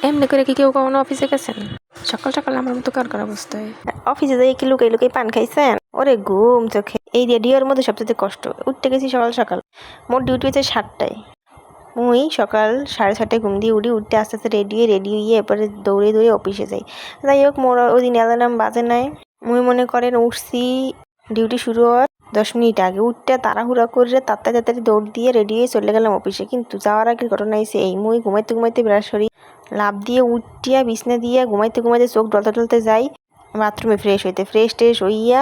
এমনি করে কি কেউ কখনো অফিসে গেছেন? সকাল সকাল আমার মতো কার অবস্থায় অফিসে যাই কি লুকাই লুকাই পান খাইছেন? ওরে ঘুম চোখে এই রেডিওর মধ্যে সবচেয়ে কষ্ট। উঠতে গেছি সকাল সকাল, মোর ডিউটি হচ্ছে 7টায়। মুই সকাল 6:30টায় ঘুম দিয়ে উঠতে আস্তে আস্তে রেডি হয়ে এরপরে দৌড়ে অফিসে যাই। যাই হোক, মোর ওই দিন অ্যালার্ম বাজে নাই। মুই মনে করেন উঠছি ডিউটি শুরু হওয়ার 10 মিনিট আগে। উঠতে তাড়াহুড়া করে তাড়াতাড়ি দৌড় দিয়ে রেডি হয়ে চলে গেলাম অফিসে। কিন্তু যাওয়ার আগের ঘটনা হয়েছে এই, মুই ঘুমাইতে ব্রাশ করি, লাফ দিয়ে উঠিয়া বিছনা দিয়ে ঘুমাইতে চোখ ডলতে যাই বাথরুমে ফ্রেশ ট্রেশ হইয়া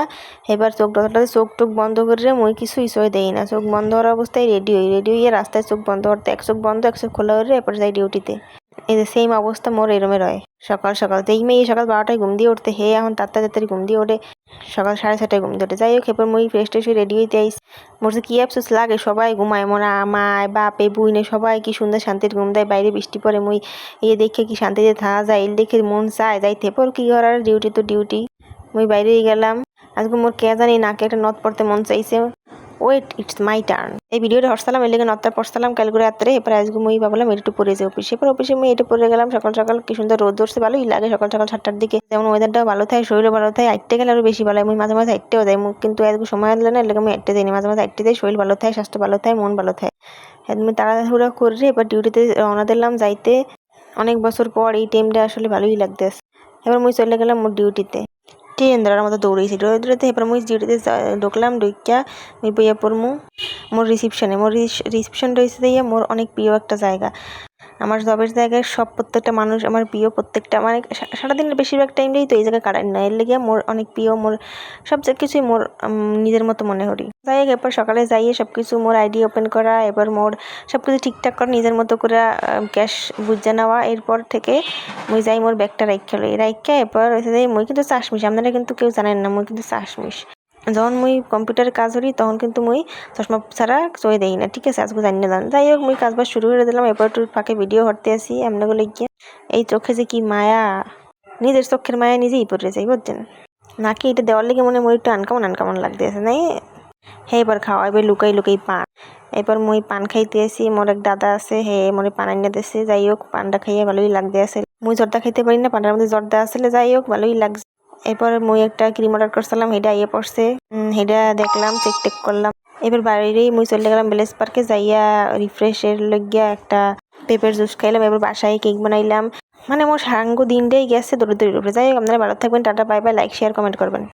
এবার চোখ চোখ টোক বন্ধ করে মুই কিছুই সই দেই না। চোখ বন্ধ হওয়ার অবস্থায় রেডি হইয়া রাস্তায় চোখ বন্ধ করতে এক চোখ বন্ধ এক চোখ খোলা করে এরপর যাই ডিউটিতে। এই যে সেম অবস্থা মোর এরমের হয় সকাল সকাল। তো এই মেয়ে সকাল 12টায় ঘুম দিয়ে উঠতে, হে এখন তাড়াতাড়ি ঘুম দিয়ে ওঠে সকাল 6:30টায় ঘুম দিয়ে ওঠে। যাই হোক, এরপর মুই ফ্রেশ ট্রেশ রেডি হইতে আইস। মোর যে কি আফসোস লাগে, সবাই ঘুমায়, মোর আমায় বাপে বুইনে সবাই কি সুন্দর শান্তির ঘুম দেয়। বাইরে বৃষ্টি পড়ে, মুই দেখে কি শান্তিতে থাকা যায়, দেখে মন চায় যাইতে। পর কি করার, ডিউটি তো ডিউটি। মুই বাইরেই গেলাম। আজকে মোর কে জানি নাকে একটা নথ পড়তে মন চাইছে। Wait, it's my turn. এই ভিডিওটা হরসালাম এর লেগে নথটা পড়সালাম কাল করে রাত্রে। এরপর আজকে মুই ভাবলাম একটু পরে যাই অফিসে। এরপর অফিসে মুই এটা পরে গেলাম সকাল সকাল। কি সুন্দর রোদ ধরছে, ভালোই লাগে সকাল সকাল 7টার দিকে। যেমন ওয়েদারটাও ভালো থাকে, শরীরও ভালো থাকে। হাঁটতে গেলে আরো বেশি ভালো হয়। মুই মাঝে মাঝে হাঁটতেও যাই, মুই কিন্তু আজকে সময় দিলে না, এর লেগে আমি হাঁটতে যাইনি। মাঝে মাঝে হাঁটতে যাই, শরীর ভালো থাকে, স্বাস্থ্য ভালো থাকে, মন ভালো থাকে। আমি তাড়াহুড়া করে এবার ডিউটিতে রওনা দিলাম যাইতে। অনেক বছর পর এই টাইমটা আসলে ভালোই লাগতেছে। এবার মুই চলে গেলাম মোর ডিউটিতে। ট্রেন ধরার মতো দৌড়েছি দৌড়াতে। এবার মুই ডিউটিতে ঢুকলাম। ঢুকিয়া মুই বইয়া পড়মু মোর রিসিপশনে। মোর রিসিপশন রয়েছে দিয়ে মোর অনেক প্রিয় একটা জায়গা। আমার জবের জায়গায় প্রত্যেকটা মানুষ আমার প্রিয়। প্রত্যেকটা মানে সারাদিনের বেশিরভাগ টাইমটাই তো এই জায়গায় কাটাই না, এর লেগে মোর অনেক প্রিয়। মোর সব কিছুই মোর নিজের মতো মনে করি। যাই হোক, এরপর সকালে যাইয়ে সব কিছু মোর আইডি ওপেন করা, এবার মোর সব কিছু ঠিকঠাক করা, নিজের মতো করে ক্যাশ বুঝে নেওয়া। এরপর থেকে মুই যাই মোর ব্যাগটা রাইখা এরপর যাই। মুই কিন্তু চাশমিশ, আপনারা কিন্তু কেউ জানেন না, মুই কিন্তু চাশমিশ। যখন মুই কম্পিউটারে কাজ করি তখন কিন্তু মুই চশমা ছাড়া চই দেই না, ঠিক আছে? আজকে জানি না। যাই হোক, মুই কাজবাজ শুরু করে দিলাম। এরপর একটু ফাঁকে ভিডিও করতে আসি এমনগুলো গিয়ে। এই চোখে যে কি মায়া, নিজের চোখের মায়া নিজেই পড়ে যাই, বুঝছেন নাকি? এটা দেওয়ার লেগে মনে মোর একটু আনকামন লাগতেছে নাই। হে এবার খাওয়া, এবার লুকাই পান। এরপর মুই পান খাইতে আসি। মোর এক দাদা আছে, হে মোরে পান আনিয়ে দিয়েছে। যাই হোক, পানটা খাইয়ে ভালোই লাগতে আছে। মুই জর্দা খাইতে পারি না, পানটার মধ্যে জর্দা আসলে। যাই হোক, ভালোই লাগছে। এরপর মুই একটা ক্রিম অর্ডার করছিলাম, হেটা আইয়ে পড়ছে। হেটা দেখলাম, চেক করলাম। এবার বাইরেই মুই চলে গেলাম ভিলেজ পার্কে। যাইয়া রিফ্রেশের লইয়া একটা পেঁপের জুস খাইলাম। এবার বাসায় কেক বানাইলাম। মানে মোর সারাঙ্গ দিনটাই গেছে দৌড়ে। যাই হোক, আপনারা ভালো থাকবেন। Tata, bye bye. Like share comment করবেন।